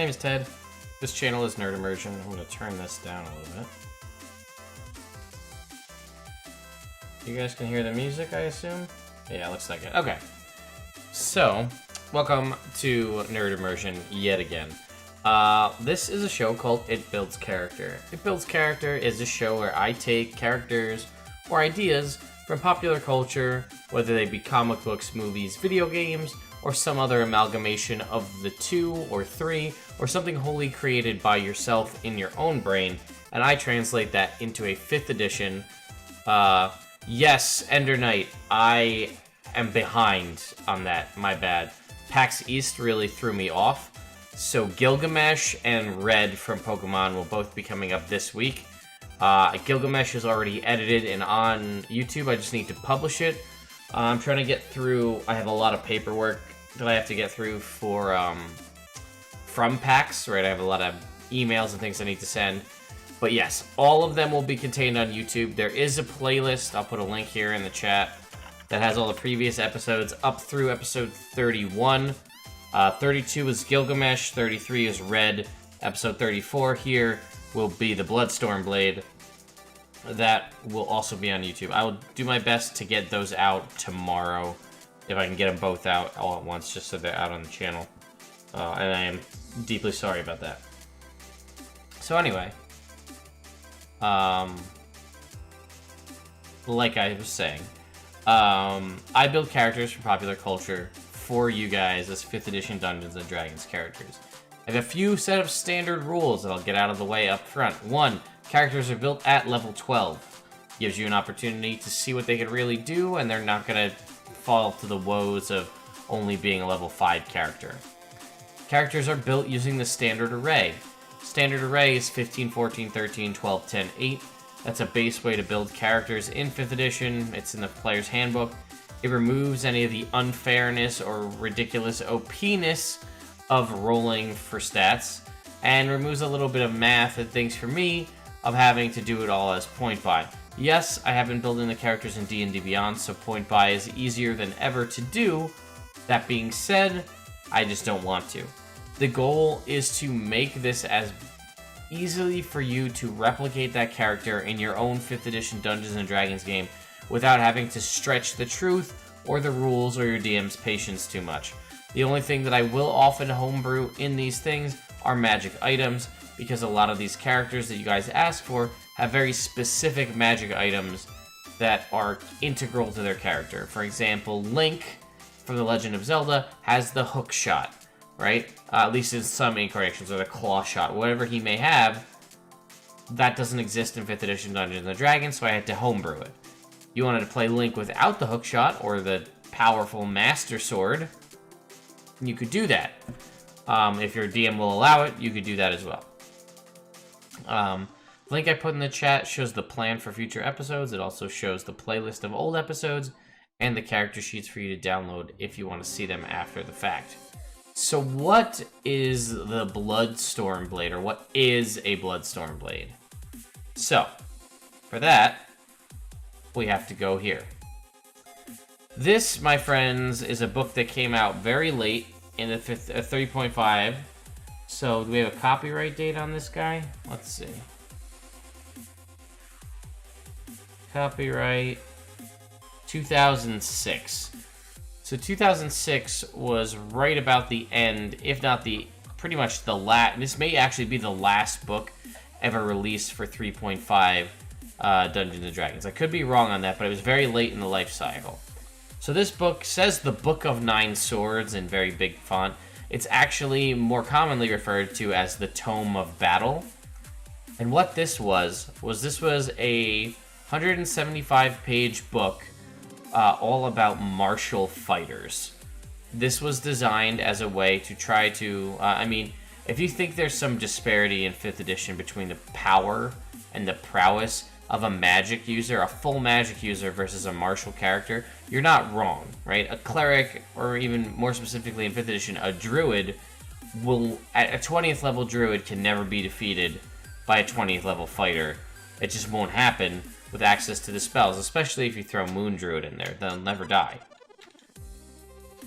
name is Ted. This channel is Nerd Immersion. I'm going to turn this down a little bit. You guys can hear the music, I assume? Yeah, looks like it. Okay. So, welcome to Nerd Immersion yet again. This is a show called It Builds Character. It Builds Character is a show where I take characters or ideas from popular culture, whether they be comic books, movies, video games, or some other amalgamation of the two or three, or something wholly created by yourself in your own brain, and I translate that into a 5th edition. Yes, Ender Knight, I am behind on that, my bad. PAX East really threw me off, so Gilgamesh and Red from Pokemon will both be coming up this week. Gilgamesh is already edited and on YouTube, I just need to publish it. I'm trying to get through, I have a lot of paperwork that I have to get through for, from PAX, right? I have a lot of emails and things I need to send. But yes, all of them will be contained on YouTube. There is a playlist, I'll put a link here in the chat, that has all the previous episodes up through episode 31. 32 is Gilgamesh, 33 is Red, episode 34 here will be the Bloodstorm Blade. That will also be on YouTube. I will do my best to get those out tomorrow, if I can get them both out all at once, just so they're out on the channel. And I am deeply sorry about that. So anyway, like I was saying, I build characters from popular culture for you guys as 5th edition Dungeons & Dragons characters. I have a few set of standard rules that I'll get out of the way up front. 1, characters are built at level 12. Gives you an opportunity to see what they can really do, and they're not going to fall to the woes of only being a level 5 character. Characters are built using the standard array. Standard array is 15, 14, 13, 12, 10, 8. That's a base way to build characters in 5th edition. It's in the player's handbook. It removes any of the unfairness or ridiculous OP-ness of rolling for stats, and removes a little bit of math and things for me of having to do it all as point buy. Yes, I have been building the characters in D&D Beyond, so point buy is easier than ever to do. That being said, I just don't want to. The goal is to make this as easily for you to replicate that character in your own 5th edition Dungeons & Dragons game without having to stretch the truth or the rules or your DM's patience too much. The only thing that I will often homebrew in these things are magic items, because a lot of these characters that you guys ask for have very specific magic items that are integral to their character. For example, Link from The Legend of Zelda has the hook shot, right? At least in some incarnations, or the claw shot. Whatever he may have, that doesn't exist in 5th edition Dungeons & Dragons, so I had to homebrew it. You wanted to play Link without the hook shot, or the powerful Master Sword, you could do that. If your DM will allow it, you could do that as well. Link I put in the chat shows the plan for future episodes. It also shows the playlist of old episodes and the character sheets for you to download if you want to see them after the fact. So what is the Bloodstorm Blade, or what is a Bloodstorm Blade? So, for that, we have to go here. This, my friends, is a book that came out very late in the 3.5. So, do we have a copyright date on this guy? Let's see. Copyright 2006. So 2006 was right about the end, if not the pretty much the last. This may actually be the last book ever released for 3.5 Dungeons & Dragons. I could be wrong on that, but it was very late in the life cycle. So this book says the Book of Nine Swords in very big font. It's actually more commonly referred to as the Tome of Battle. And what this was a 175-page book all about martial fighters. This was designed as a way to try to, if you think there's some disparity in 5th edition between the power and the prowess of a magic user, a full magic user versus a martial character, you're not wrong, right? A cleric, or even more specifically in 5th edition, a druid, a 20th level druid can never be defeated by a 20th level fighter. It just won't happen with access to the spells, especially if you throw Moon Druid in there. They'll never die.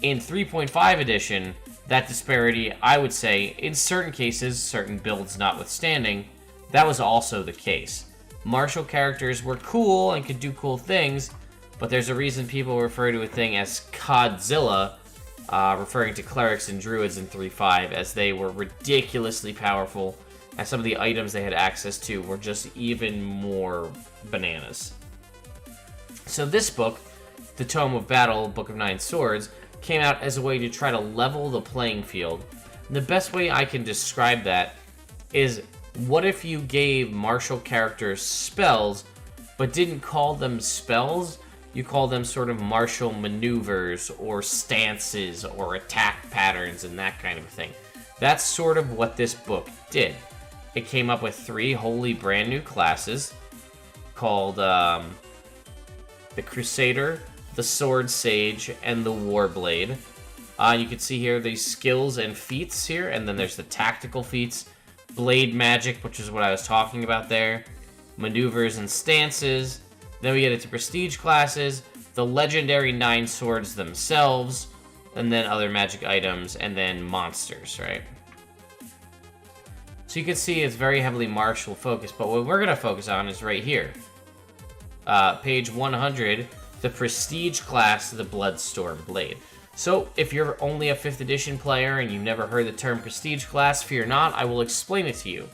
In 3.5 edition, that disparity, I would say, in certain cases, certain builds notwithstanding, that was also the case. Martial characters were cool and could do cool things, but there's a reason people refer to a thing as Codzilla, referring to clerics and druids in 3.5, as they were ridiculously powerful, and some of the items they had access to were just even more bananas. So this book, the Tome of Battle, Book of Nine Swords, came out as a way to try to level the playing field. And the best way I can describe that is, what if you gave martial characters spells, but didn't call them spells? You call them sort of martial maneuvers, or stances, or attack patterns, and that kind of thing. That's sort of what this book did. It came up with 3 wholly brand new classes, called the Crusader, the Sword Sage, and the Warblade. You can see here these skills and feats here, and then there's the tactical feats, blade magic, which is what I was talking about there, maneuvers and stances. Then we get into prestige classes, the legendary 9 swords themselves, and then other magic items, and then monsters, right? So you can see it's very heavily martial focused, but what we're going to focus on is right here. Page 100, the prestige class, the Bloodstorm Blade. So, if you're only a 5th edition player and you've never heard the term prestige class, fear not, I will explain it to you.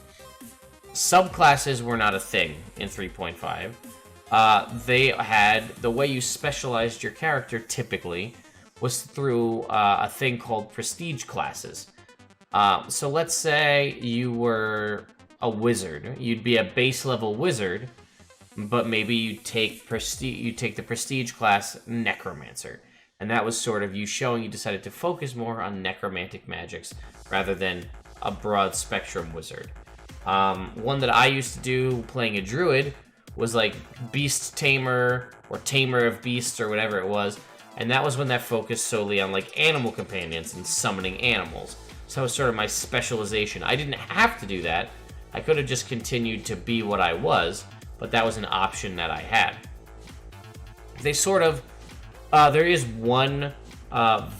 Subclasses were not a thing in 3.5. They had, the way you specialized your character typically was through a thing called prestige classes. So let's say you were a wizard. You'd be a base level wizard, but maybe you take the prestige class Necromancer. And that was sort of you showing you decided to focus more on necromantic magics rather than a broad spectrum wizard. One that I used to do playing a druid was like Beast Tamer or Tamer of Beasts or whatever it was. And that was when that focused solely on like animal companions and summoning animals. So that was sort of my specialization. I didn't have to do that. I could have just continued to be what I was, but that was an option that I had. They sort of there is one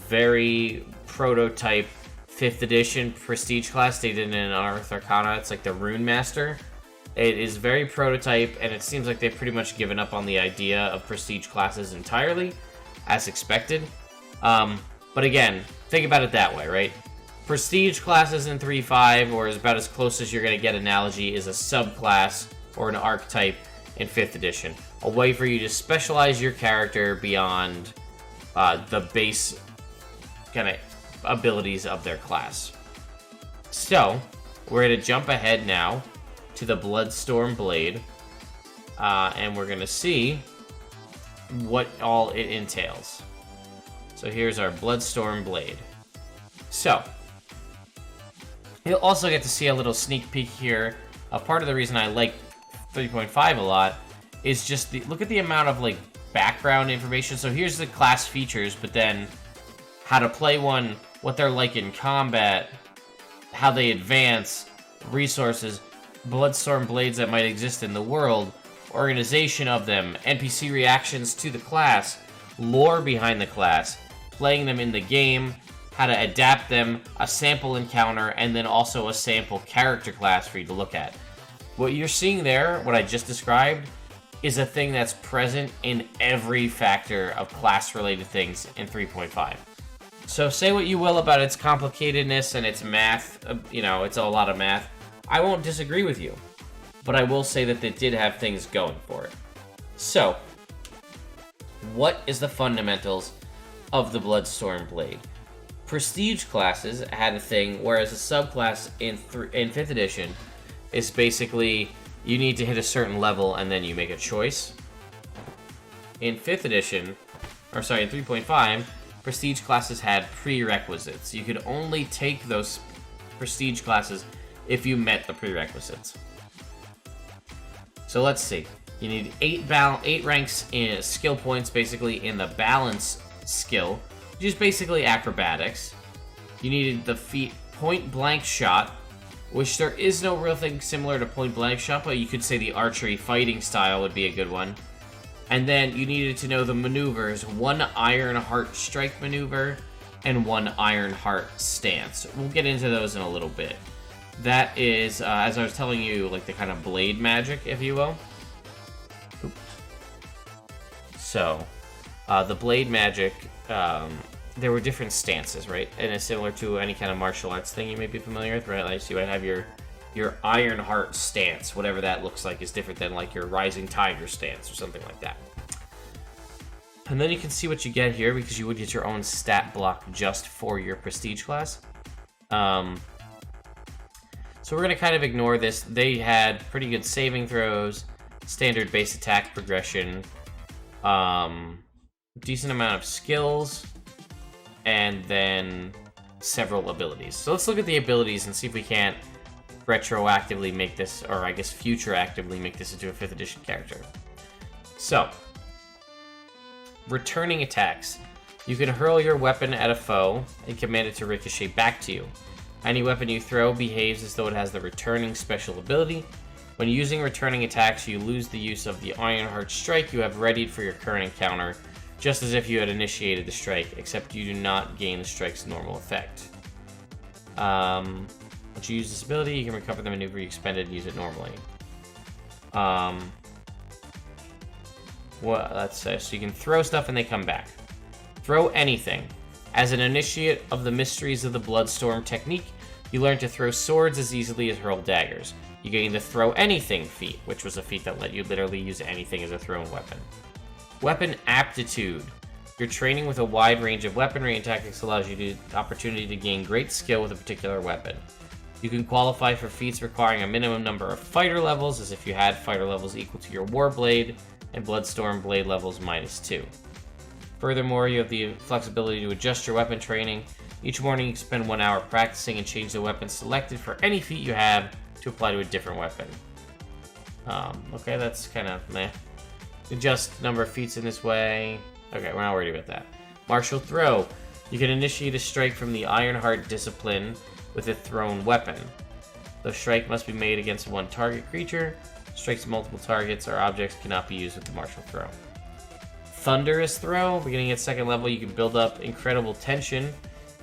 very prototype 5th edition prestige class they did in Unearthed Arcana. It's like the Rune Master. It is very prototype, and it seems like they've pretty much given up on the idea of prestige classes entirely, as expected. But again, think about it that way, right? Prestige classes in 3.5, or is about as close as you're going to get analogy, is a subclass or an archetype in 5th edition. A way for you to specialize your character beyond the base kind of abilities of their class. So, we're going to jump ahead now to the Bloodstorm Blade, and we're going to see what all it entails. So here's our Bloodstorm Blade. So, you'll also get to see a little sneak peek here. Part of the reason I like 3.5 a lot is just look at the amount of like background information. So here's the class features, but then how to play one, what they're like in combat, how they advance, resources, Bloodstorm blades that might exist in the world, organization of them, NPC reactions to the class, lore behind the class, playing them in the game, how to adapt them, a sample encounter, and then also a sample character class for you to look at. What you're seeing there, what I just described, is a thing that's present in every factor of class-related things in 3.5. So say what you will about its complicatedness and its math, it's a lot of math. I won't disagree with you, but I will say that it did have things going for it. So, what is the fundamentals of the Bloodstorm Blade? Prestige classes had a thing, whereas a subclass in 5th edition is basically you need to hit a certain level and then you make a choice. In 5th edition, in 3.5, prestige classes had prerequisites. You could only take those prestige classes if you met the prerequisites. So let's see. You need 8 ranks in skill points, basically in the balance skill, which is basically acrobatics. You needed the feat point blank shot, which there is no real thing similar to point blank shot, but you could say the archery fighting style would be a good one. And then you needed to know the maneuvers, 1 Iron Heart strike maneuver, and 1 Ironheart stance. We'll get into those in a little bit. That is, as I was telling you, like the kind of blade magic, if you will. Oop. So, the blade magic, there were different stances, right? And it's similar to any kind of martial arts thing you may be familiar with, right? Like, so you might have your Ironheart stance, whatever that looks like, is different than like your Rising Tiger stance or something like that. And then you can see what you get here, because you would get your own stat block just for your prestige class. So we're going to kind of ignore this. They had pretty good saving throws, standard base attack progression, decent amount of skills, and then several abilities. So let's look at the abilities and see if we can't retroactively make this, or I guess future actively make this into a 5th edition character. So, returning attacks. You can hurl your weapon at a foe and command it to ricochet back to you. Any weapon you throw behaves as though it has the returning special ability. When using returning attacks, you lose the use of the Ironheart strike you have readied for your current encounter, just as if you had initiated the strike, except you do not gain the strike's normal effect. Once you use this ability, you can recover the maneuver you expended and use it normally. Let's say, so you can throw stuff and they come back. Throw anything. As an initiate of the mysteries of the Bloodstorm technique, you learn to throw swords as easily as hurl daggers. You gain the Throw Anything feat, which was a feat that let you literally use anything as a thrown weapon. Weapon Aptitude. Your training with a wide range of weaponry and tactics allows you the opportunity to gain great skill with a particular weapon. You can qualify for feats requiring a minimum number of fighter levels, as if you had fighter levels equal to your Warblade, and Bloodstorm Blade levels -2. Furthermore, you have the flexibility to adjust your weapon training. Each morning you can spend 1 hour practicing and change the weapon selected for any feat you have to apply to a different weapon. Okay, that's kind of meh. Adjust number of feats in this way. Okay, we're not worried about that. Marshal Throw. You can initiate a strike from the Ironheart discipline with a thrown weapon. The strike must be made against 1 target creature. Strikes multiple targets or objects cannot be used with the Marshal Throw. Thunderous Throw. Beginning at 2nd level, you can build up incredible tension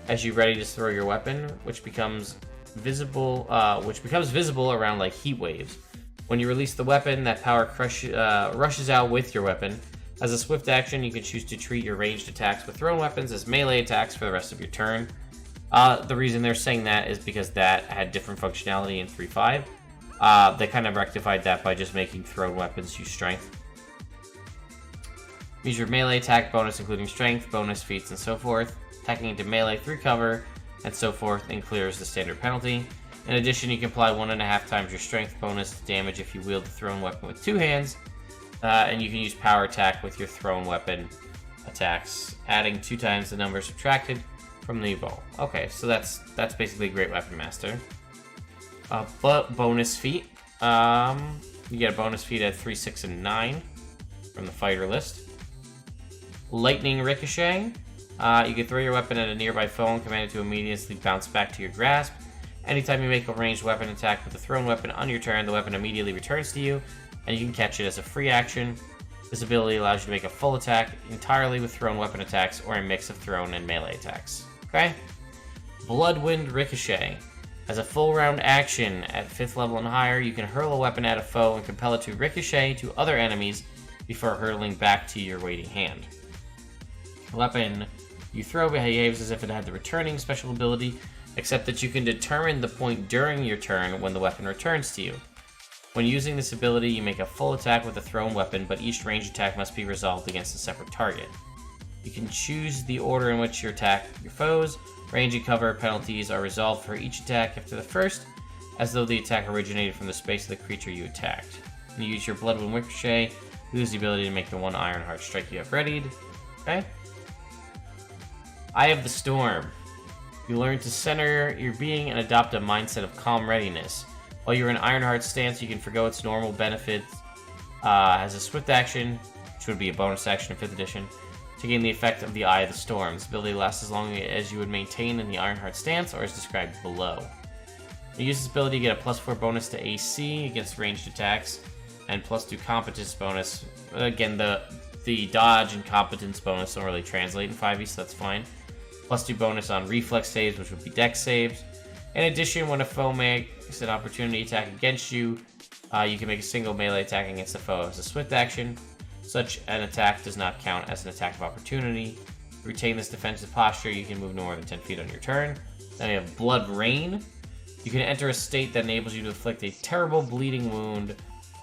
as you ready to throw your weapon, which becomes visible around like heat waves. When you release the weapon, that power rushes out with your weapon. As a swift action, you can choose to treat your ranged attacks with thrown weapons as melee attacks for the rest of your turn. The reason they're saying that is because that had different functionality in 3.5. They kind of rectified that by just making thrown weapons use strength. Use your melee attack bonus, including strength, bonus, feats, and so forth. Attacking into melee through cover, and so forth, and clears the standard penalty. In addition, you can apply 1.5 times your strength bonus to damage if you wield the thrown weapon with 2 hands. And you can use power attack with your thrown weapon attacks, adding 2 times the number subtracted from the bow. Okay, so that's basically Great Weapon Master. But bonus feat. You get a bonus feat at 3, 6, and 9 from the fighter list. Lightning Ricochet. You can throw your weapon at a nearby foe and command it to immediately bounce back to your grasp. Anytime you make a ranged weapon attack with a thrown weapon on your turn, the weapon immediately returns to you, and you can catch it as a free action. This ability allows you to make a full attack entirely with thrown weapon attacks or a mix of thrown and melee attacks. Okay? Bloodwind Ricochet. As a full round action at 5th level and higher, you can hurl a weapon at a foe and compel it to ricochet to other enemies before hurling back to your waiting hand. The weapon you throw behaves as if it had the returning special ability, except that you can determine the point during your turn when the weapon returns to you. When using this ability, you make a full attack with a thrown weapon, but each ranged attack must be resolved against a separate target. You can choose the order in which you attack your foes. Range and cover penalties are resolved for each attack after the first, as though the attack originated from the space of the creature you attacked. When you use your Bloodwind Ricochet, you lose the ability to make the 1 Ironheart strike you have readied. Okay? Eye of the Storm. You learn to center your being and adopt a mindset of calm readiness. While you're in Ironheart stance, you can forgo its normal benefits as a swift action, which would be a bonus action in 5th edition, to gain the effect of the Eye of the Storm. This ability lasts as long as you would maintain in the Ironheart stance, or as described below. When you use this ability, you get a +4 bonus to AC against ranged attacks, and +2 competence bonus. Again, the dodge and competence bonus don't really translate in 5e, so that's fine. +2 bonus on reflex saves, which would be dex saves. In addition, when a foe makes an opportunity attack against you, you can make a single melee attack against the foe as a swift action. Such an attack does not count as an attack of opportunity. To retain this defensive posture, you can move no more than 10 feet on your turn. Then we have Blood Rain. You can enter a state that enables you to inflict a terrible bleeding wound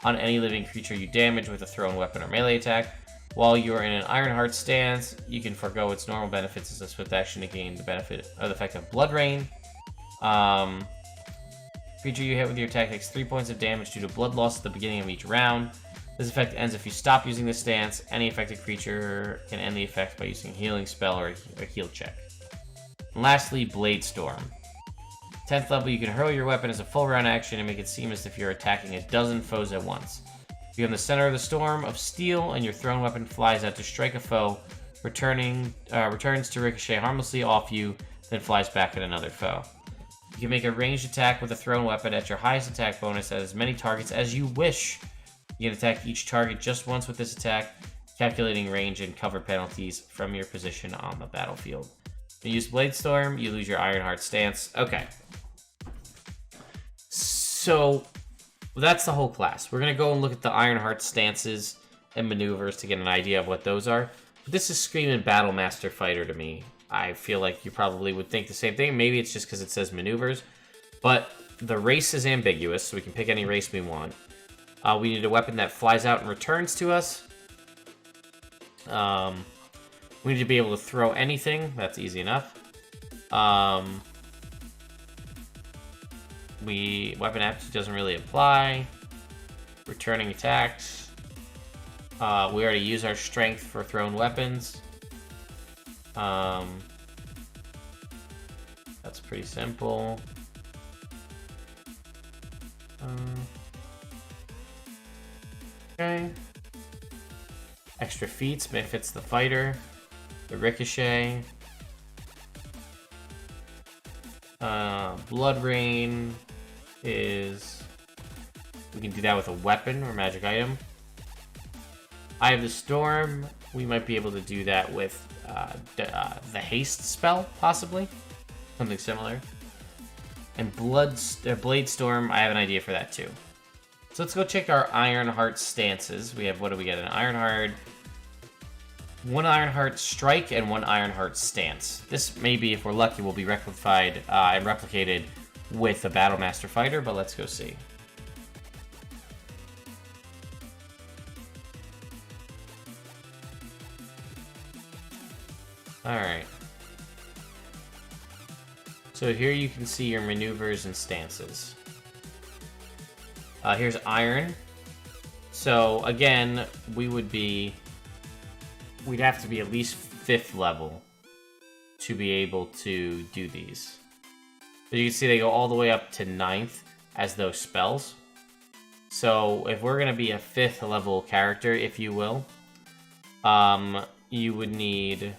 on any living creature you damage with a thrown weapon or melee attack. While you are in an Ironheart stance, you can forego its normal benefits as a swift action to gain the benefit of the effect of Blood Rain. Creature you hit with your attack takes 3 points of damage due to blood loss at the beginning of each round. This effect ends if you stop using this stance. Any affected creature can end the effect by using a healing spell or a heal check. And lastly, Bloodstorm. 10th level, you can hurl your weapon as a full round action and make it seem as if you're attacking a dozen foes at once. You're in the center of the storm of steel, and your thrown weapon flies out to strike a foe, returns to ricochet harmlessly off you, then flies back at another foe. You can make a ranged attack with a thrown weapon at your highest attack bonus at as many targets as you wish. You can attack each target just once with this attack, calculating range and cover penalties from your position on the battlefield. When you use Bloodstorm, you lose your Ironheart stance. Okay. So, that's the whole class. We're going to go and look at the Ironheart stances and maneuvers to get an idea of what those are. But this is screaming Battlemaster Fighter to me. I feel like you probably would think the same thing. Maybe it's just because it says maneuvers. But the race is ambiguous, so we can pick any race we want. We need a weapon that flies out and returns to us. We need to be able to throw anything. That's easy enough. Weapon aptitude doesn't really apply. Returning attacks. We already use our strength for thrown weapons. That's pretty simple. Okay. Extra feats benefits the fighter. The ricochet. Blood Rain is... we can do that with a weapon or magic item. Eye of the Storm. We might be able to do that with the haste spell, possibly. Something similar. And Bloodstorm, I have an idea for that too. So let's go check our Ironheart stances. We have, what do we get? An Ironheart, one Ironheart strike, and one Ironheart stance. This maybe, if we're lucky, will be replicated and replicated with a Battlemaster Fighter, but let's go see. Alright. So here you can see your maneuvers and stances. Here's Iron. So again, we'd have to be at least 5th level to be able to do these. So you can see they go all the way up to 9th as those spells. So if we're going to be a 5th level character, if you will, you would need...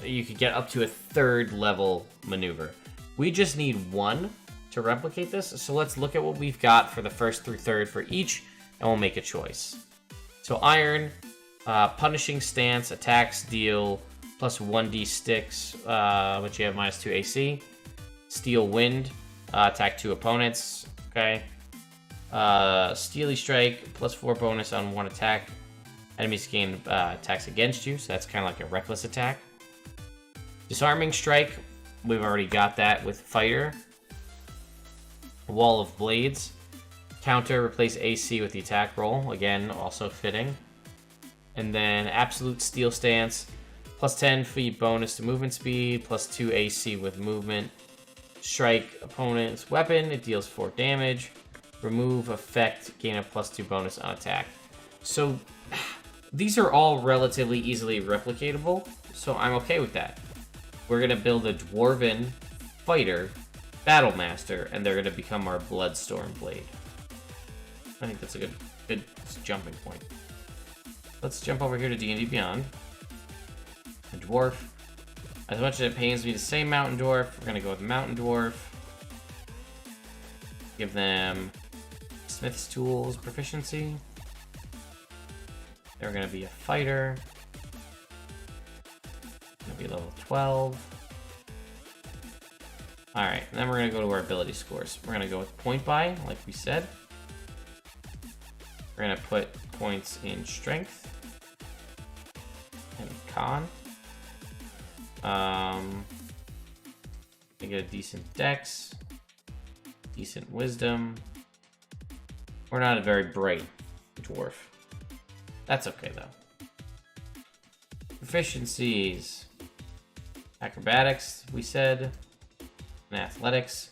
you could get up to a 3rd level maneuver. We just need 1 to replicate this, so let's look at what we've got for the 1st through 3rd for each, and we'll make a choice. So Iron, punishing stance, attacks deal plus 1d sticks, which you have minus 2 AC. Steel Wind, attack 2 opponents, okay. Steely Strike, plus 4 bonus on 1 attack. Enemies gain attacks against you, so that's kind of like a reckless attack. Disarming Strike, we've already got that with Fighter. Wall of Blades. Counter, replace AC with the attack roll. Again, also fitting. And then Absolute Steel Stance. Plus 10 feet bonus to movement speed. Plus 2 AC with movement. Strike opponent's weapon. It deals 4 damage. Remove effect. Gain a plus 2 bonus on attack. So, these are all relatively easily replicatable. So I'm okay with that. We're going to build a Dwarven fighter Battlemaster, and they're going to become our Bloodstorm Blade. I think that's a good jumping point. Let's jump over here to D&D Beyond. A Dwarf. As much as it pains me to say Mountain Dwarf, we're going to go with Mountain Dwarf. Give them Smith's Tools proficiency. They're going to be a fighter. be level 12. Alright, and then we're going to go to our ability scores. We're going to go with point buy, like we said. We're going to put points in strength and con. We get a decent dex, decent wisdom. We're not a very bright dwarf. That's okay though. Proficiencies. Acrobatics, we said. And athletics.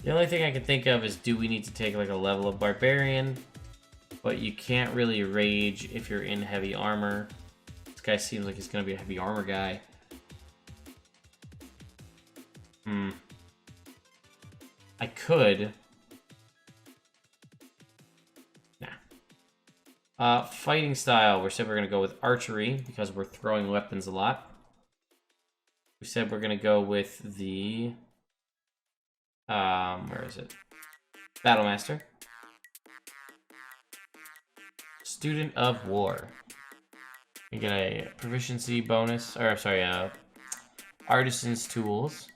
The only thing I can think of is, do we need to take like a level of barbarian? But you can't really rage if you're in heavy armor. This guy seems like he's gonna be a heavy armor guy. I could. Nah. Fighting style, we said we're gonna go with archery because we're throwing weapons a lot. We said we're gonna go with the where is it? Battlemaster. Student of War. You get a proficiency bonus, or sorry, artisan's tools.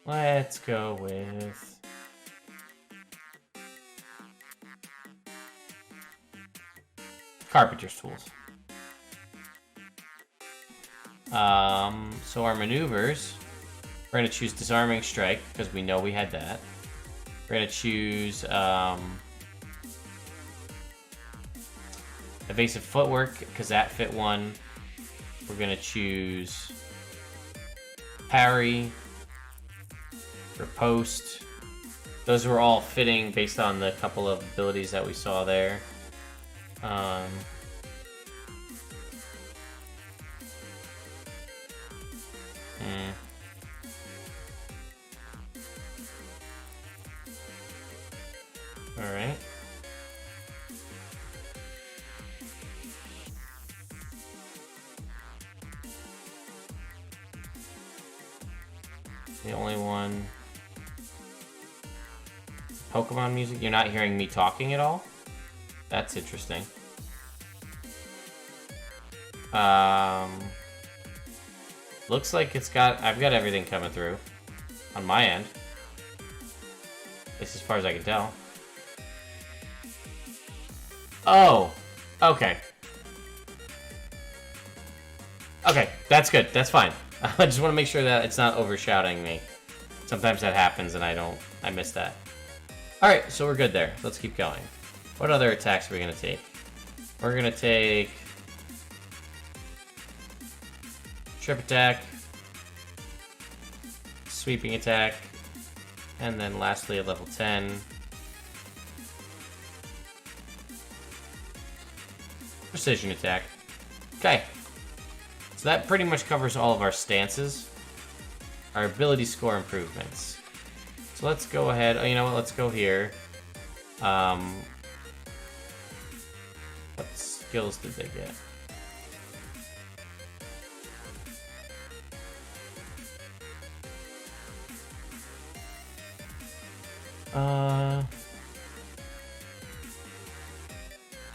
Let's go with carpenter's tools. So our maneuvers, we're going to choose disarming strike because we know we had that. We're going to choose evasive footwork because that fit one. We're going to choose parry, riposte. Those were all fitting based on the couple of abilities that we saw there. Alright. The only one... Pokemon music? You're not hearing me talking at all? That's interesting. Looks like I've got everything coming through on my end. At least as far as I can tell. Oh, okay. Okay, that's good. That's fine. I just want to make sure that it's not overshadowing me. Sometimes that happens and I miss that. Alright, so we're good there. Let's keep going. What other attacks are we going to take? We're going to take trip attack, sweeping attack, and then lastly at level 10, precision attack. Okay, so that pretty much covers all of our stances. Our ability score improvements. So let's go ahead. Oh, you know what? Let's go here. What skills did they get?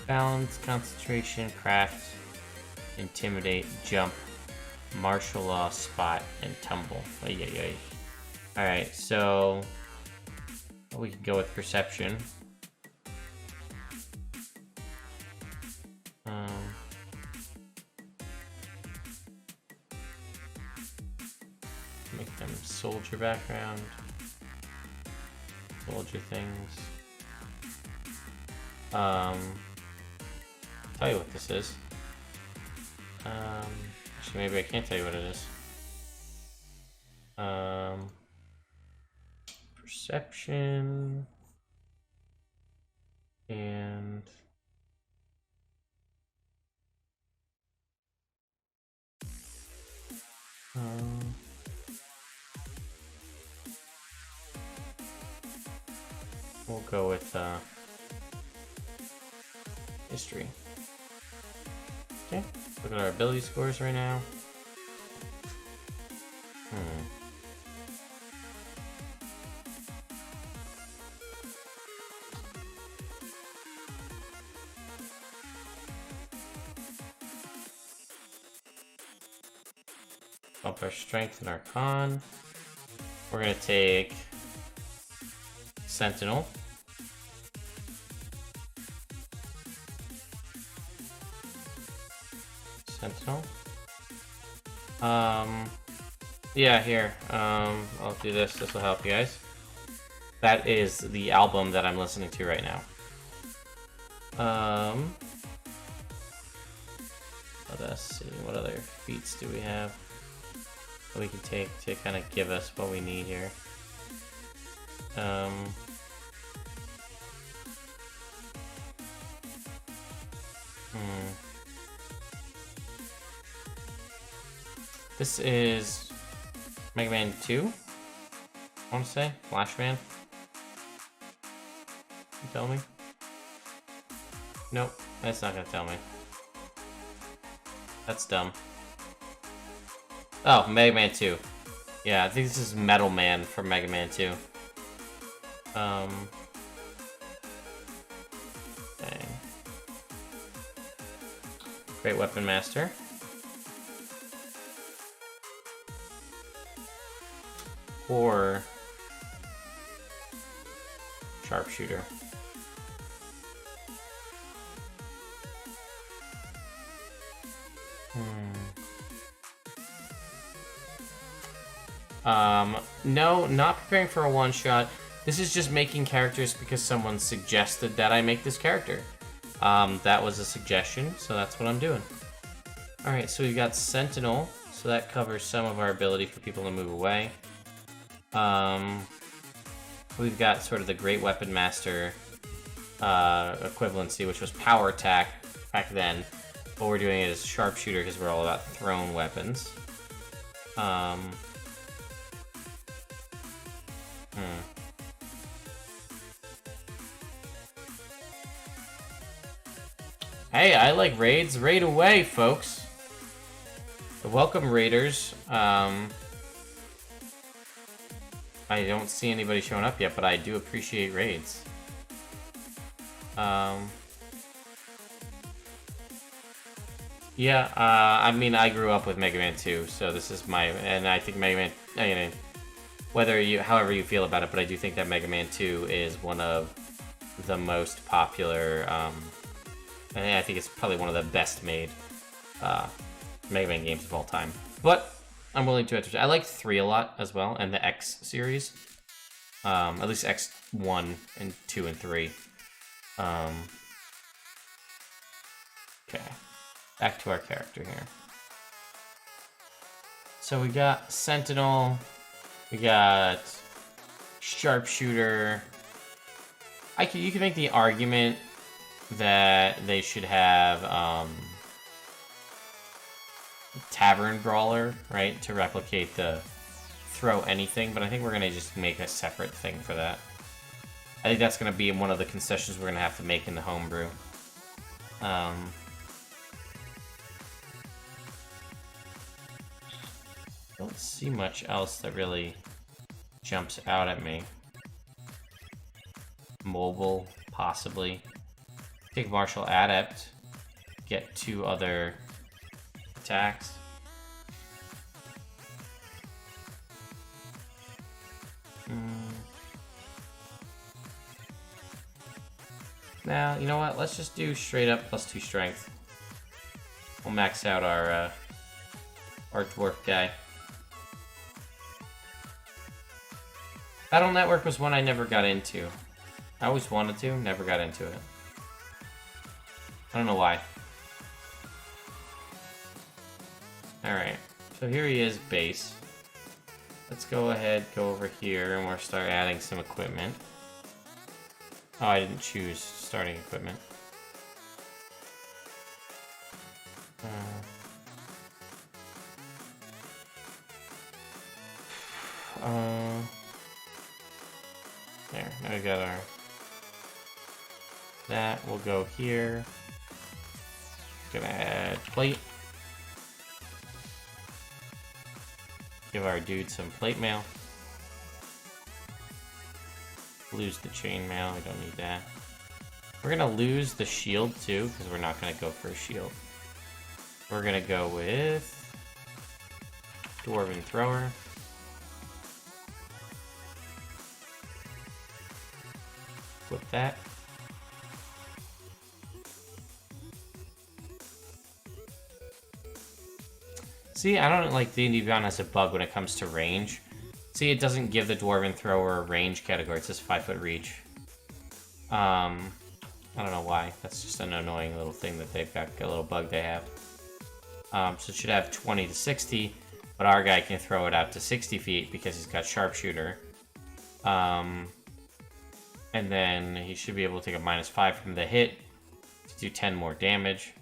Balance, concentration, craft, intimidate, jump, martial law, spot, and tumble. Alright, so we can go with perception. Make them soldier background. Soldier things. Tell you what this is. Actually, maybe I can't tell you what it is. Perception and we'll go with history. Okay, look at our ability scores right now. Bump our strength and our con. We're gonna take Sentinel. Sentinel. Yeah, here. I'll do this. This will help you guys. That is the album that I'm listening to right now. Let us see. What other feats do we have that we can take to kind of give us what we need here? This is Mega Man 2, I want to say. Flashman. You tell me? Nope, that's not gonna tell me. That's dumb. Oh, Mega Man 2. Yeah, I think this is Metal Man from Mega Man 2. Dang. Great Weapon Master. Or Sharpshooter. No, not preparing for a one-shot. This is just making characters because someone suggested that I make this character. That was a suggestion, so that's what I'm doing. Alright, so we've got Sentinel, so that covers some of our ability for people to move away. We've got sort of the Great Weapon Master equivalency, which was Power Attack back then. But we're doing it as Sharpshooter because we're all about thrown weapons. Hey, I like raids. Raid away, folks. Welcome, raiders. I don't see anybody showing up yet, but I do appreciate raids. Yeah, I mean, I grew up with Mega Man 2, so this is my, and I think Mega Man, however you feel about it, but I do think that Mega Man 2 is one of the most popular, and I think it's probably one of the best made Mega Man games of all time. But I'm willing to entertain. I like 3 a lot as well, and the X series. At least X1 and 2 and 3. Okay. Back to our character here. So we got Sentinel. We got Sharpshooter. You can make the argument that they should have Tavern Brawler, right, to replicate the throw anything, but I think we're gonna just make a separate thing for that. I think that's gonna be one of the concessions we're gonna have to make in the homebrew. Don't see much else that really jumps out at me. Mobile, possibly. Take Marshal Adept. Get 2 other attacks. Now, you know what? Let's just do straight up +2 strength. We'll max out our dwarf guy. Battle Network was one I never got into. I always wanted to, never got into it. I don't know why. Alright, so here he is, base. Let's go ahead, go over here, and we'll start adding some equipment. Oh, I didn't choose starting equipment. There, now we got our... That will go here. Gonna add plate. Give our dude some plate mail. Lose the chainmail, we don't need that. We're gonna lose the shield too, because we're not gonna go for a shield. We're gonna go with Dwarven Thrower. Flip that. See, I don't like D&D Beyond has a bug when it comes to range. See, it doesn't give the Dwarven Thrower a range category. It says 5-foot reach. I don't know why. That's just an annoying little thing that they've got, a little bug they have. So it should have 20 to 60, but our guy can throw it out to 60 feet because he's got Sharpshooter. And then he should be able to take a -5 from the hit to do 10 more damage.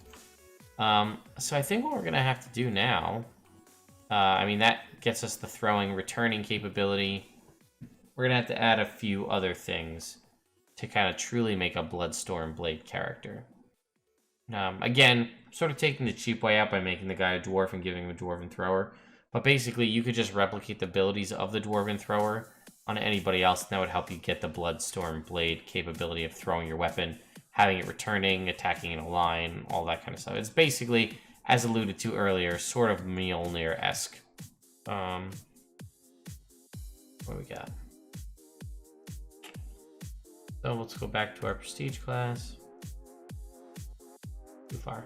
So I think what we're going to have to do now, I mean, that gets us the throwing, returning capability. We're going to have to add a few other things to kind of truly make a Bloodstorm Blade character. Again, sort of taking the cheap way out by making the guy a dwarf and giving him a Dwarven Thrower. But basically, you could just replicate the abilities of the Dwarven Thrower on anybody else, and that would help you get the Bloodstorm Blade capability of throwing your weapon, having it returning, attacking in a line, all that kind of stuff. It's basically, as alluded to earlier, sort of Mjolnir-esque. What do we got? So let's go back to our Prestige class. Too far.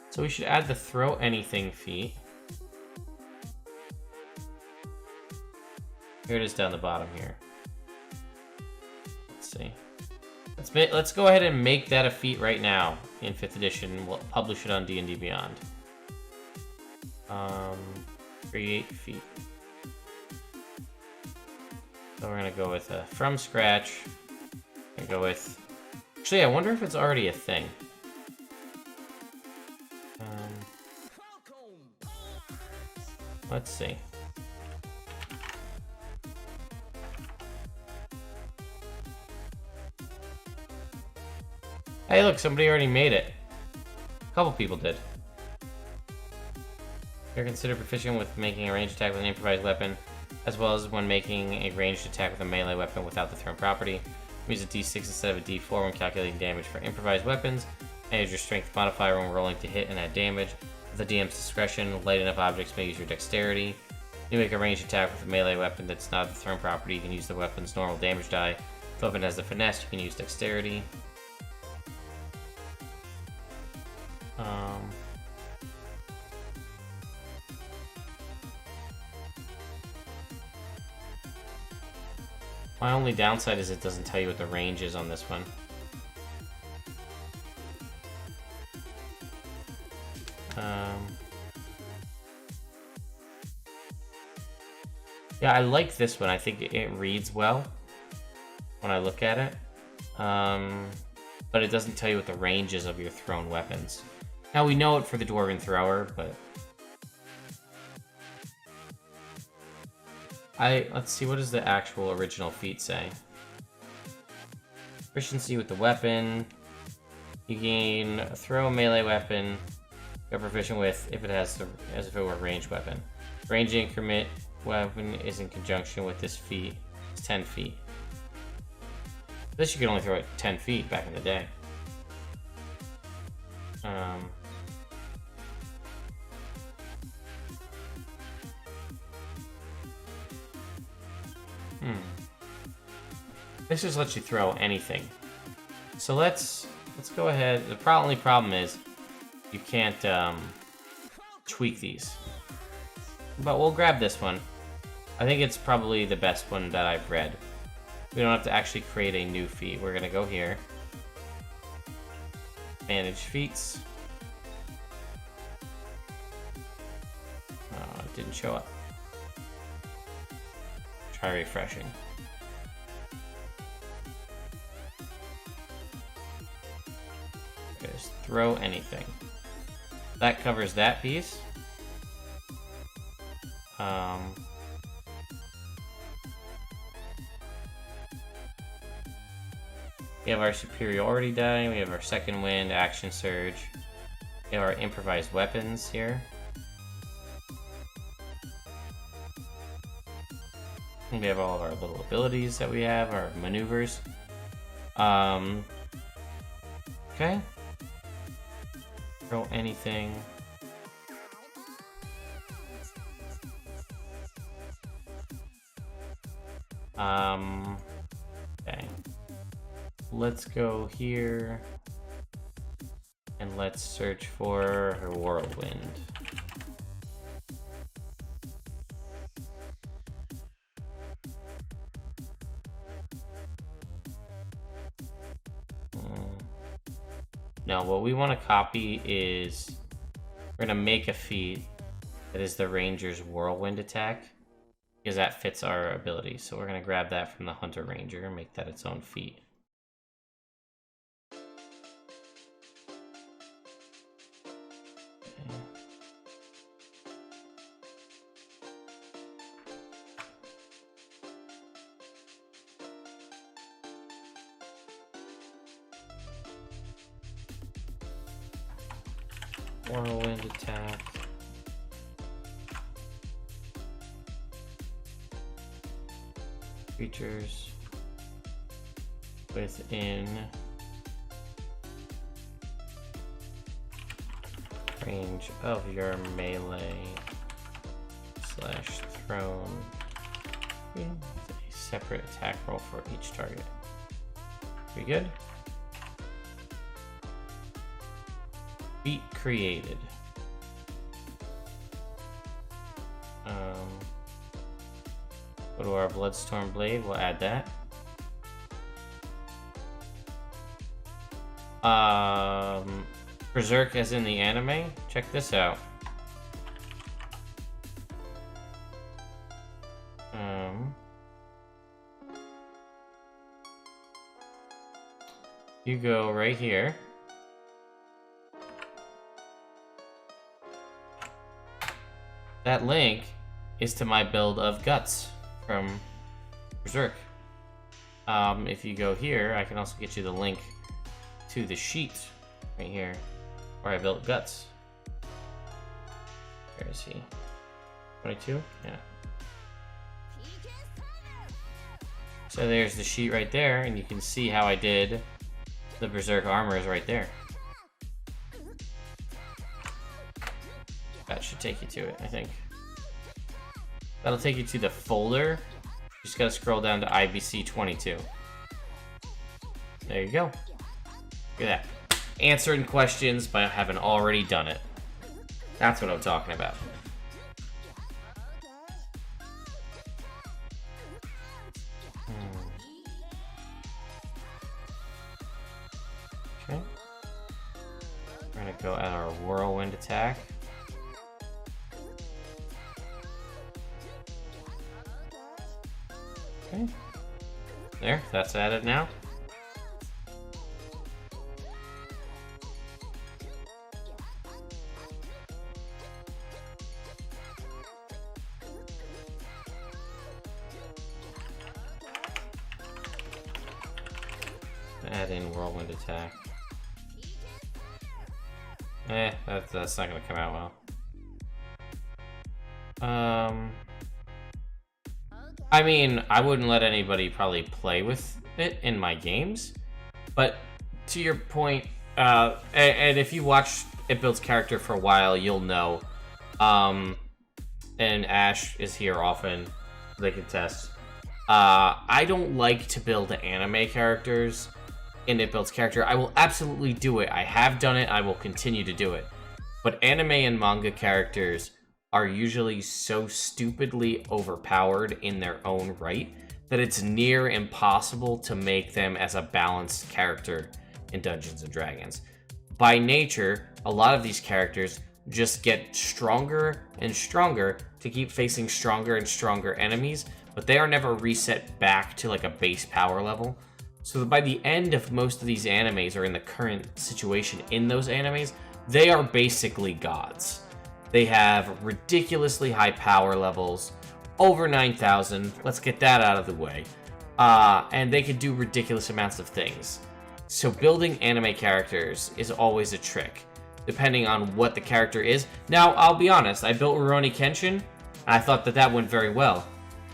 So we should add the Throw Anything feat. Here it is down the bottom here. Let's see. Let's go ahead and make that a feat right now in 5th edition. We'll publish it on D&D Beyond. Create feat. So we're gonna go with a from scratch. And go with. Actually, I wonder if it's already a thing. Let's see. Hey, look, somebody already made it. A couple people did. You're considered proficient with making a ranged attack with an improvised weapon, as well as when making a ranged attack with a melee weapon without the thrown property. Use a d6 instead of a d4 when calculating damage for improvised weapons. Manage your strength modifier when rolling to hit and add damage. With the DM's discretion, light enough objects may use your dexterity. You make a ranged attack with a melee weapon that's not the thrown property. You can use the weapon's normal damage die. If the weapon has the finesse, you can use dexterity. My only downside is it doesn't tell you what the range is on this one. Yeah, I like this one. I think it reads well when I look at it. But it doesn't tell you what the range is of your thrown weapons. Now, we know it for the Dwarven Thrower, but... Let's see, what does the actual original feat say? Proficiency with the weapon. You gain a throw melee weapon. You're proficient with if it has as if it were a ranged weapon. Range increment weapon is in conjunction with this feat. It's 10 feet. This you could only throw at 10 feet back in the day. This just lets you throw anything. So let's go ahead. The only problem is you can't tweak these. But we'll grab this one. I think it's probably the best one that I've read. We don't have to actually create a new feat. We're gonna go here. Manage feats. Oh, it didn't show up. Try refreshing. Just throw anything. That covers that piece. We have our superiority die, we have our second wind, action surge, we have our improvised weapons here. And we have all of our little abilities that we have, our maneuvers. Okay. Throw anything. Okay. Let's go here. And let's search for her Whirlwind. No, what we want to copy is we're going to make a feat that is the Ranger's Whirlwind Attack, because that fits our ability. So we're going to grab that from the Hunter Ranger and make that its own feat. Okay. Whirlwind Attack. Creatures within range of your melee / thrown. A separate attack roll for each target. We good? Feat created. Go to our Bloodstorm Blade, we'll add that. Berserk as in the anime, check this out. You go right here. That link is to my build of Guts from Berserk. If you go here, I can also get you the link to the sheet right here where I built Guts. Where is he? 22? Yeah. So there's the sheet right there, and you can see how I did the Berserk armor is right there. That should take you to it, I think. That'll take you to the folder. You just gotta scroll down to IBC 22. There you go. Look at that. Answering questions by having already done it. That's what I'm talking about. Okay. We're gonna go at our Whirlwind Attack. Okay. There, that's added now. Add in Whirlwind Attack. That's not gonna come out well. I mean, I wouldn't let anybody probably play with it in my games, but to your point, and if you watch It Builds Character for a while, you'll know, and Ash is here often, they can test. I don't like to build anime characters in It Builds Character. I will absolutely do it. I have done it. I will continue to do it. But anime and manga characters are usually so stupidly overpowered in their own right that it's near impossible to make them as a balanced character in Dungeons & Dragons. By nature, a lot of these characters just get stronger and stronger to keep facing stronger and stronger enemies, but they are never reset back to like a base power level. So by the end of most of these animes, or in the current situation in those animes, they are basically gods. They have ridiculously high power levels, over 9,000. Let's get that out of the way. And they can do ridiculous amounts of things. So building anime characters is always a trick, depending on what the character is. Now, I'll be honest, I built Rurouni Kenshin, and I thought that went very well.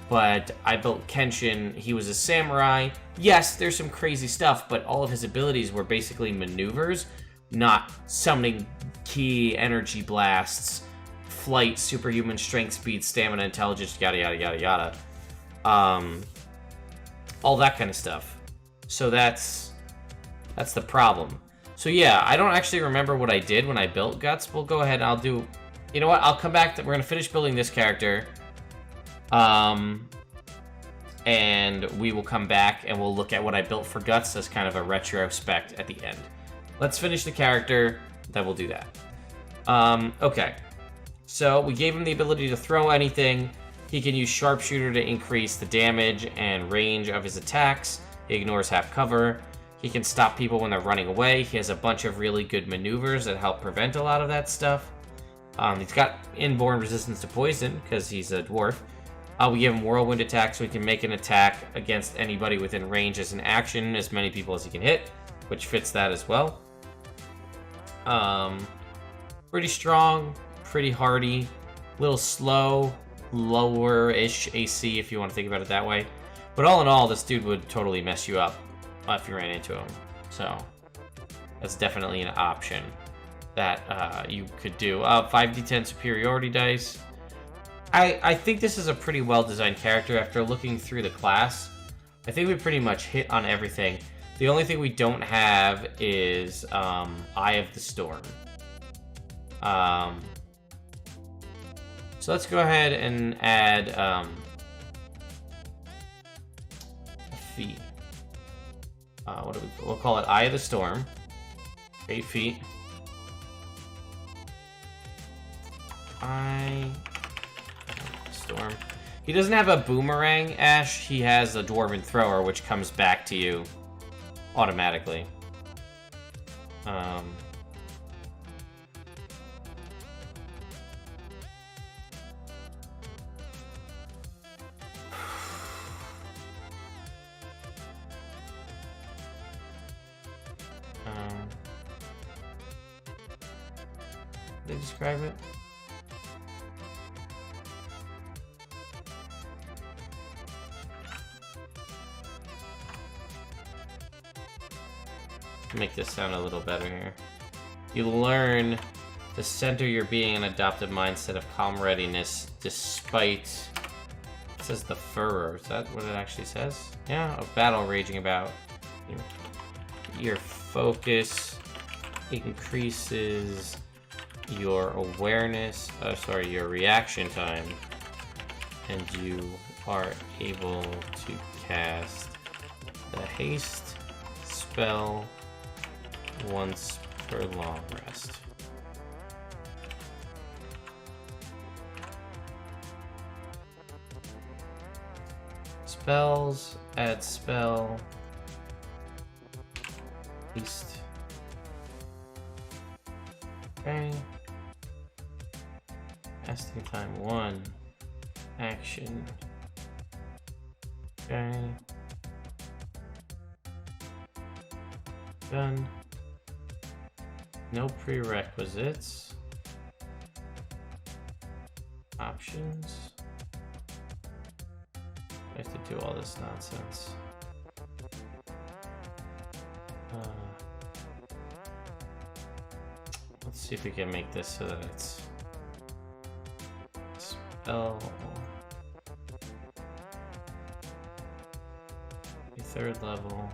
But I built Kenshin, he was a samurai. Yes, there's some crazy stuff, but all of his abilities were basically maneuvers, not summoning ki, energy blasts, flight, superhuman strength, speed, stamina, intelligence, yada yada yada yada. All that kind of stuff. So that's the problem. So yeah, I don't actually remember what I did when I built Guts. We'll go ahead and I'll do... You know what? I'll come back. We're going to finish building this character. And we will come back and we'll look at what I built for Guts as kind of a retrospect at the end. Let's finish the character, then we'll do that. Okay. So we gave him the ability to throw anything. He can use Sharpshooter to increase the damage and range of his attacks. He ignores half cover. He can stop people when they're running away. He has a bunch of really good maneuvers that help prevent a lot of that stuff. He's got inborn resistance to poison because he's a dwarf. We give him Whirlwind Attack so he can make an attack against anybody within range as an action, as many people as he can hit, which fits that as well. Pretty strong, pretty hardy, a little slow, lower-ish AC if you want to think about it that way. But all in all, this dude would totally mess you up if you ran into him. So that's definitely an option that you could do. 5d10 superiority dice. I think this is a pretty well-designed character. After looking through the class, I think we pretty much hit on everything. The only thing we don't have is Eye of the Storm. So let's go ahead and add a feat. We'll call it Eye of the Storm. 8 feet. Eye of the Storm. He doesn't have a boomerang, Ash. He has a Dwarven Thrower, which comes back to you automatically. They describe it. Make this sound a little better here. You learn to center your being and adopt a mindset of calm readiness despite... It says the furor. Is that what it actually says? Yeah, a battle raging about. Your focus increases your awareness, your reaction time, and you are able to cast the haste spell once per long rest. Spells, add spell, haste. Okay. Casting time 1. Action. Okay. Done. No prerequisites. Options. I have to do all this nonsense. Let's see if we can make this so that it's spell. The 3rd level.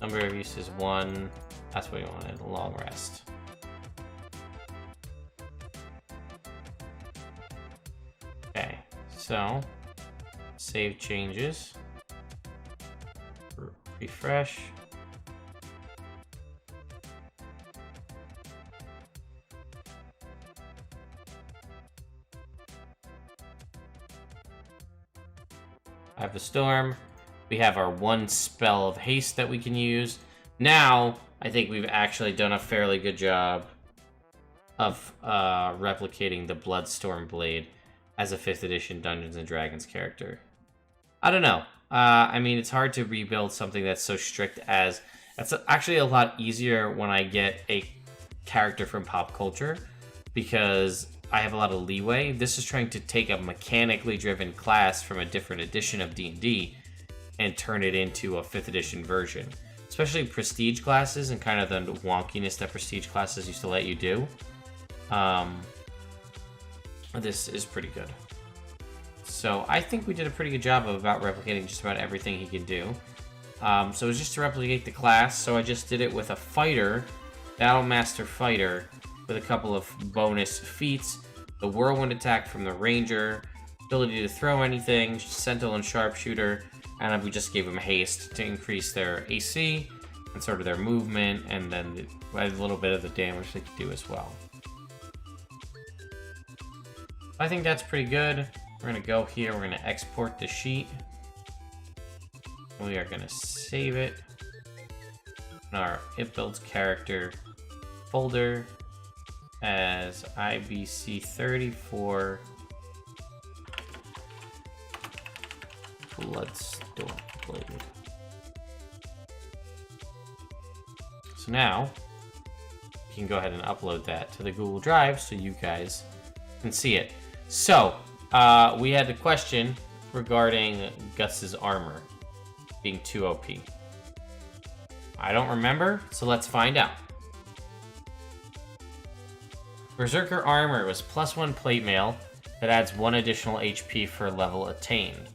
Number of uses 1. That's what we wanted. A long rest. Okay, so save changes. Refresh. I have the storm. We have our 1 spell of haste that we can use. Now, I think we've actually done a fairly good job of replicating the Bloodstorm Blade as a 5th edition Dungeons & Dragons character. I don't know. I mean, it's hard to rebuild something that's so strict as... That's actually a lot easier when I get a character from pop culture, because I have a lot of leeway. This is trying to take a mechanically driven class from a different edition of D&D and turn it into a 5th edition version. especially prestige classes and kind of the wonkiness that prestige classes used to let you do. This is pretty good. So I think we did a pretty good job of about replicating just about everything he could do. So it was just to replicate the class, so I just did it with a fighter, Battlemaster Fighter, with a couple of bonus feats, the Whirlwind Attack from the Ranger, ability to throw anything, Sentinel and Sharpshooter, and we just gave them haste to increase their AC and sort of their movement, and then a little bit of the damage they could do as well. I think that's pretty good. We're going to go here, we're going to export the sheet. We are going to save it in our It Builds Character folder as IBC34 Bloodstorm Blade. So now, you can go ahead and upload that to the Google Drive so you guys can see it. So, we had a question regarding Gus's armor being too OP. I don't remember, so let's find out. Berserker armor was +1 plate mail that adds 1 additional HP for level attained.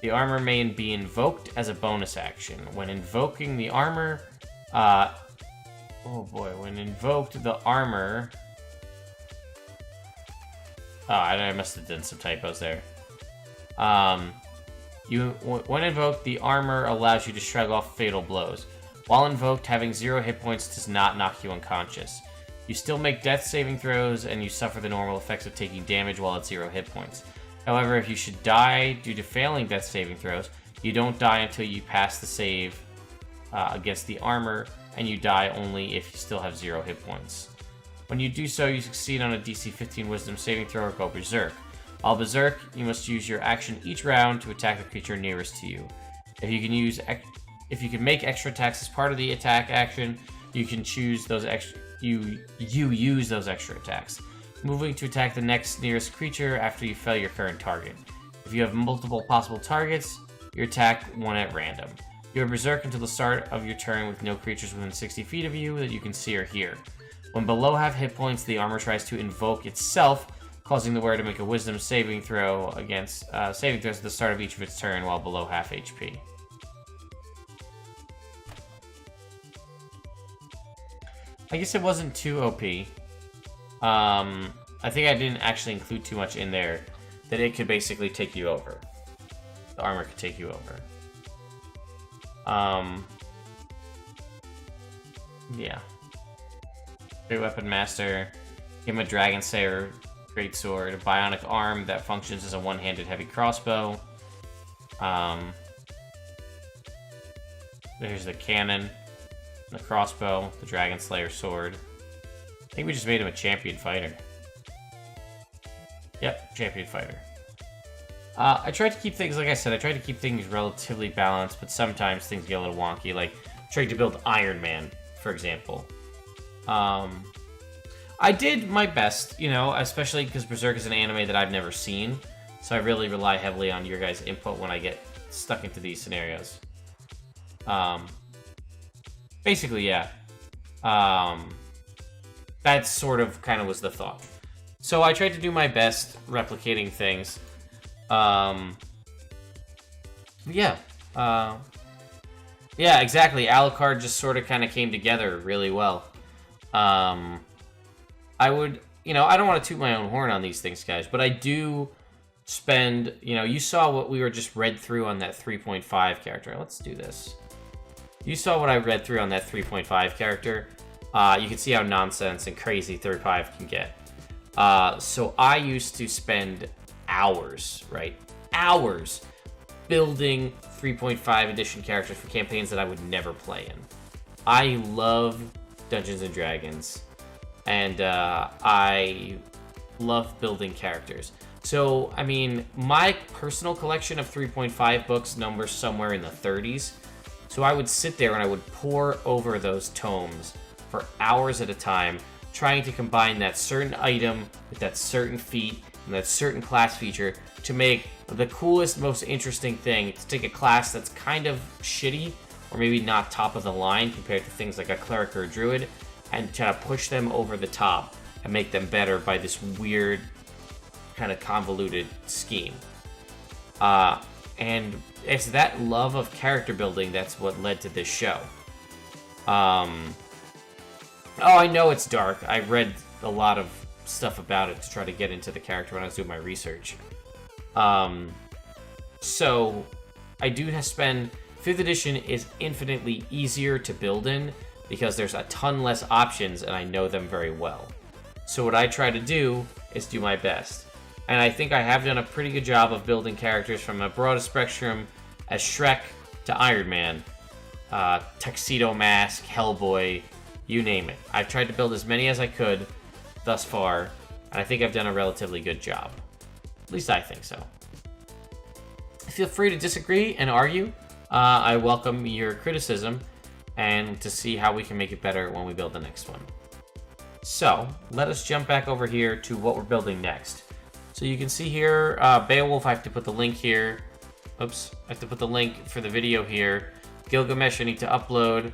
The armor may be invoked as a bonus action. When invoking the armor, when invoked the armor... Oh, I must have done some typos there. When invoked, the armor allows you to shrug off fatal blows. While invoked, having 0 hit points does not knock you unconscious. You still make death saving throws, and you suffer the normal effects of taking damage while at 0 hit points. However, if you should die due to failing death saving throws, you don't die until you pass the save against the armor, and you die only if you still have 0 hit points. When you do so, you succeed on a DC 15 Wisdom saving throw or go Berserk. While Berserk, you must use your action each round to attack the creature nearest to you. If you can make extra attacks as part of the attack action, you can choose those extra. You use those extra attacks, moving to attack the next nearest creature after you fail your current target. If you have multiple possible targets, you attack one at random. You are Berserk until the start of your turn with no creatures within 60 feet of you that you can see or hear. When below half hit points, the armor tries to invoke itself, causing the wearer to make a Wisdom saving throw against saving throws at the start of each of its turn while below half HP. I guess it wasn't too OP. I think I didn't actually include too much in there that it could basically take you over. The armor could take you over. Yeah. Great Weapon Master. Give him a Dragon Slayer Greatsword. A Bionic Arm that functions as a one-handed heavy crossbow. There's the cannon. The crossbow. The Dragon Slayer sword. I think we just made him a champion fighter. Yep, champion fighter. I tried to keep things, like I said, I tried to keep things relatively balanced, but sometimes things get a little wonky. Like, tried to build Iron Man, for example. I did my best, you know, especially because Berserk is an anime that I've never seen. So I really rely heavily on your guys' input when I get stuck into these scenarios. Basically, yeah. That sort of kind of was the thought. So I tried to do my best replicating things. Yeah, exactly. Alucard just sort of kind of came together really well. I would, you know, I don't want to toot my own horn on these things, guys, but I do spend, you know, you saw what we were just read through on that 3.5 character. Let's do this. You saw what I read through on that 3.5 character. You can see how nonsense and crazy 3.5 can get. So I used to spend hours, right? Hours building 3.5 edition characters for campaigns that I would never play in. I love Dungeons & Dragons, and I love building characters. So, I mean, my personal collection of 3.5 books numbers somewhere in the 30s. So I would sit there and I would pore over those tomes for hours at a time, trying to combine that certain item with that certain feat and that certain class feature to make the coolest, most interesting thing. To take a class that's kind of shitty or maybe not top of the line compared to things like a cleric or a druid, and try to push them over the top and make them better by this weird, kind of convoluted scheme. And it's that love of character building that's what led to this show. Oh, I know it's dark. I read a lot of stuff about it to try to get into the character when I was doing my research. So I do spend... 5th edition is infinitely easier to build in because there's a ton less options and I know them very well. So what I try to do is do my best. And I think I have done a pretty good job of building characters from a broad spectrum as Shrek to Iron Man, Tuxedo Mask, Hellboy, you name it. I've tried to build as many as I could thus far, and I think I've done a relatively good job. At least I think so. Feel free to disagree and argue. I welcome your criticism and to see how we can make it better when we build the next one. So, let us jump back over here to what we're building next. So you can see here, Beowulf, I have to put the link here. Oops, I have to put the link for the video here. Gilgamesh, I need to upload.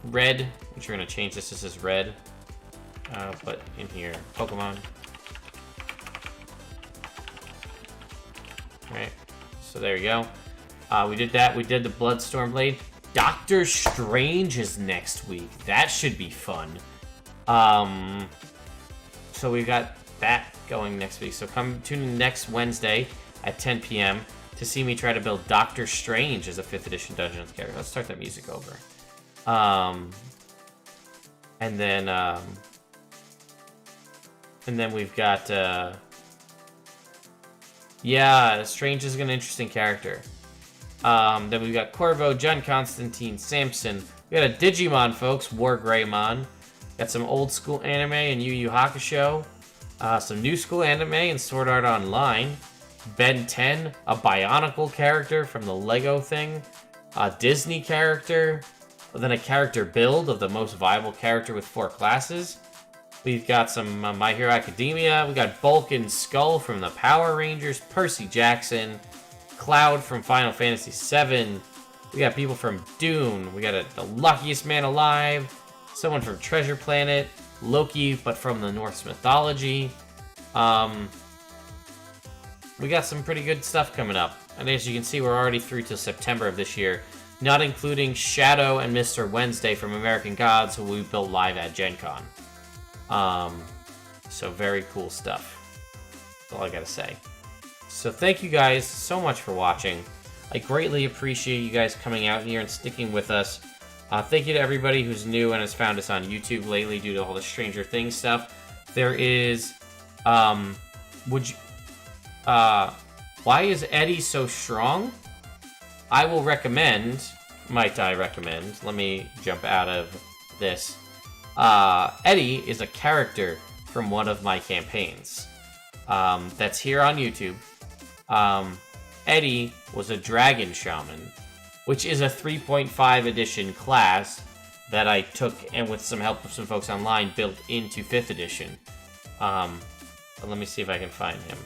Red, which we're going to change this as red. But in here, Pokemon. Alright, so there you go. We did that. We did the Bloodstorm Blade. Doctor Strange is next week. That should be fun. So we got that going next week. So tune in next Wednesday at 10 p.m. to see me try to build Doctor Strange as a 5th edition Dungeons character. Let's start that music over. And then we've got yeah, Strange is an interesting character. Then we've got Corvo, John Constantine, Samson. We got a Digimon, folks, War Greymon. Got some old school anime and Yu Yu Hakusho. Some new school anime and Sword Art Online. Ben 10, a Bionicle character from the Lego thing. A Disney character. Then a character build of the most viable character with 4 classes. We've got some My Hero Academia. We got Bulk and Skull from the Power Rangers. Percy Jackson. Cloud from Final Fantasy VII. We got people from Dune. We got the luckiest man alive. Someone from Treasure Planet. Loki, but from the Norse mythology. We got some pretty good stuff coming up. And as you can see, we're already through till September of this year. Not including Shadow and Mr. Wednesday from American Gods, who we built live at Gen Con. So very cool stuff. That's all I gotta say. So thank you guys so much for watching. I greatly appreciate you guys coming out here and sticking with us. Thank you to everybody who's new and has found us on YouTube lately due to all the Stranger Things stuff. There is, why is Eddie so strong? I will recommend, might I recommend, let me jump out of this. Eddie is a character from one of my campaigns. That's here on YouTube. Eddie was a dragon shaman, which is a 3.5 edition class that I took and with some help of some folks online built into 5th edition. But let me see if I can find him.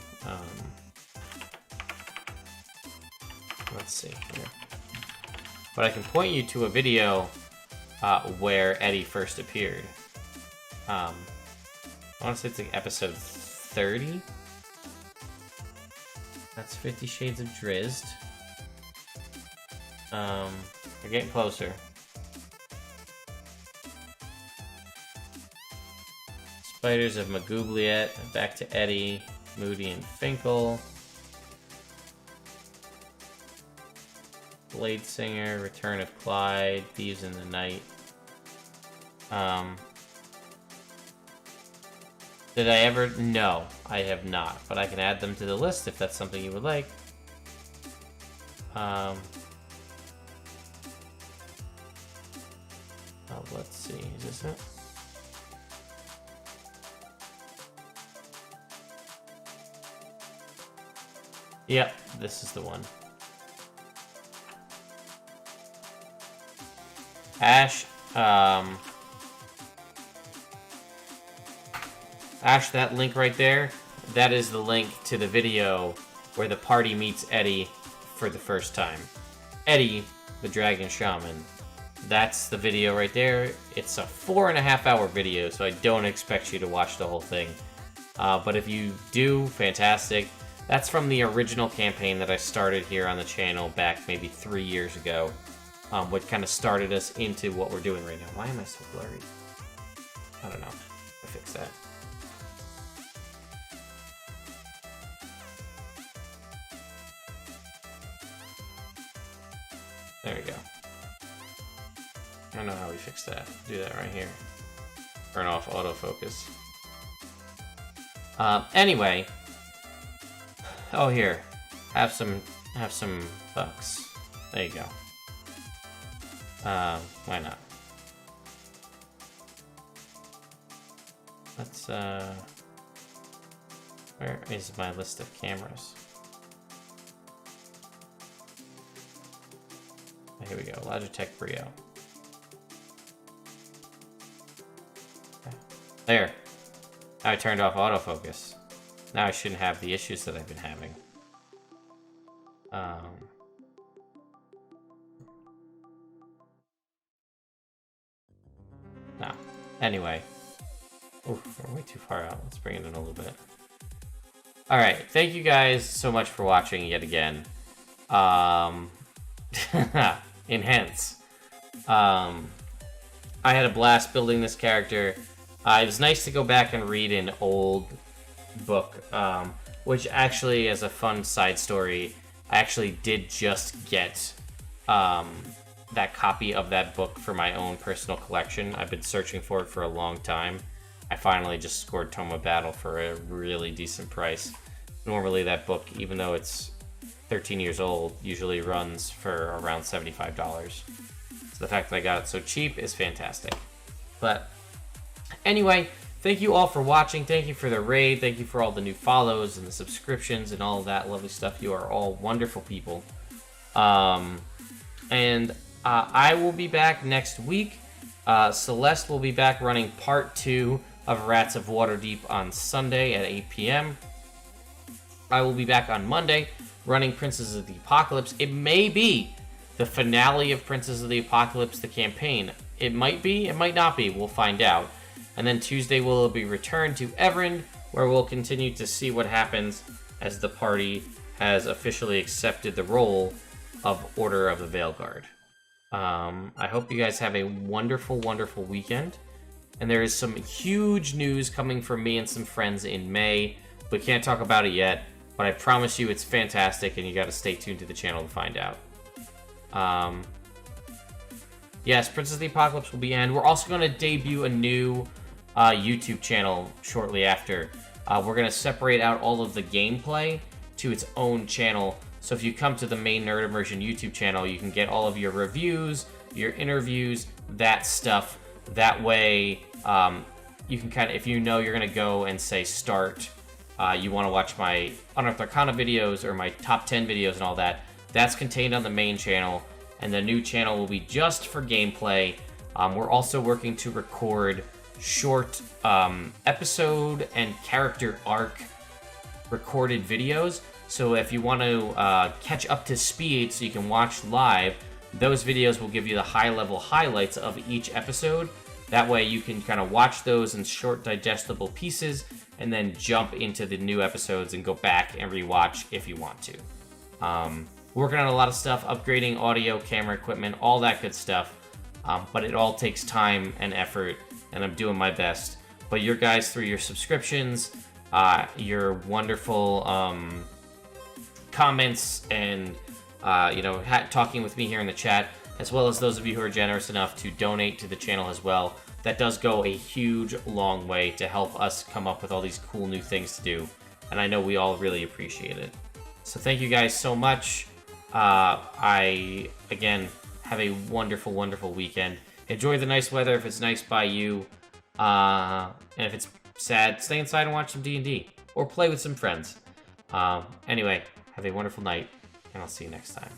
Let's see here. But I can point you to a video where Eddie first appeared. I want to say it's like episode 30. That's 50 Shades of Drizzt. We're getting closer. Spiders of Magoobliet, back to Eddie, Moody and Finkel. Blade Singer, Return of Clyde, Thieves in the Night. Did I ever? No, I have not, but I can add them to the list if that's something you would like. Oh, let's see, is this it? Yep, this is the one. Ash, Ash, that link right there, that is the link to the video where the party meets Eddie for the first time. Eddie the Dragon Shaman, that's the video right there. It's a 4.5-hour video, so I don't expect you to watch the whole thing. But if you do, fantastic. That's from the original campaign that I started here on the channel back maybe 3 years ago. What kind of started us into what we're doing right now. Why am I so blurry? I don't know. I'll fix that. There we go. I don't know how we fix that. Do that right here. Turn off autofocus. Anyway. Oh, here. Have some bucks. There you go. Why not? Let's, where is my list of cameras? Here we go, Logitech Brio. Okay. There. Now I turned off autofocus. Now I shouldn't have the issues that I've been having. No. Anyway. Ooh, we're way too far out. Let's bring it in a little bit. Alright, thank you guys so much for watching yet again. Enhance. I had a blast building this character. It was nice to go back and read an old book, which actually, as a fun side story, I actually did just get that copy of that book for my own personal collection. I've been searching for it for a long time. I finally just scored Tome of Battle for a really decent price. Normally that book, even though it's 13 years old, usually runs for around $75. So the fact that I got it so cheap is fantastic. But anyway, thank you all for watching. Thank you for the raid. Thank you for all the new follows and the subscriptions and all of that lovely stuff. You are all wonderful people. And I will be back next week. Celeste will be back running part 2 of Rats of Waterdeep on Sunday at 8 p.m. I will be back on Monday running Princes of the Apocalypse. It may be the finale of Princes of the Apocalypse, the campaign. It might be, it might not be. We'll find out. And then Tuesday will be returned to Everin, where we'll continue to see what happens as the party has officially accepted the role of Order of the Veilguard. I hope you guys have a wonderful, wonderful weekend. And there is some huge news coming from me and some friends in May. We can't talk about it yet, but I promise you it's fantastic, and you got to stay tuned to the channel to find out. Yes, Princess of the Apocalypse will be in. We're also going to debut a new YouTube channel shortly after. We're going to separate out all of the gameplay to its own channel. So if you come to the main Nerd Immersion YouTube channel, you can get all of your reviews, your interviews, that stuff. That way, you can kind of, if you know you're going to go and say start, you want to watch my Unearthed Arcana videos or my top 10 videos and all that, that's contained on the main channel. And the new channel will be just for gameplay. We're also working to record short episode and character arc recorded videos. So if you want to catch up to speed so you can watch live, those videos will give you the high-level highlights of each episode. That way you can kind of watch those in short, digestible pieces and then jump into the new episodes and go back and rewatch if you want to. Working on a lot of stuff, upgrading audio, camera equipment, all that good stuff. But it all takes time and effort, and I'm doing my best. But your guys, through your subscriptions, your wonderful comments, and talking with me here in the chat, as well as those of you who are generous enough to donate to the channel as well, that does go a huge, long way to help us come up with all these cool new things to do. And I know we all really appreciate it. So thank you guys so much. Again, have a wonderful, wonderful weekend. Enjoy the nice weather if it's nice by you. And if it's sad, stay inside and watch some D&D. Or play with some friends. Anyway, have a wonderful night, and I'll see you next time.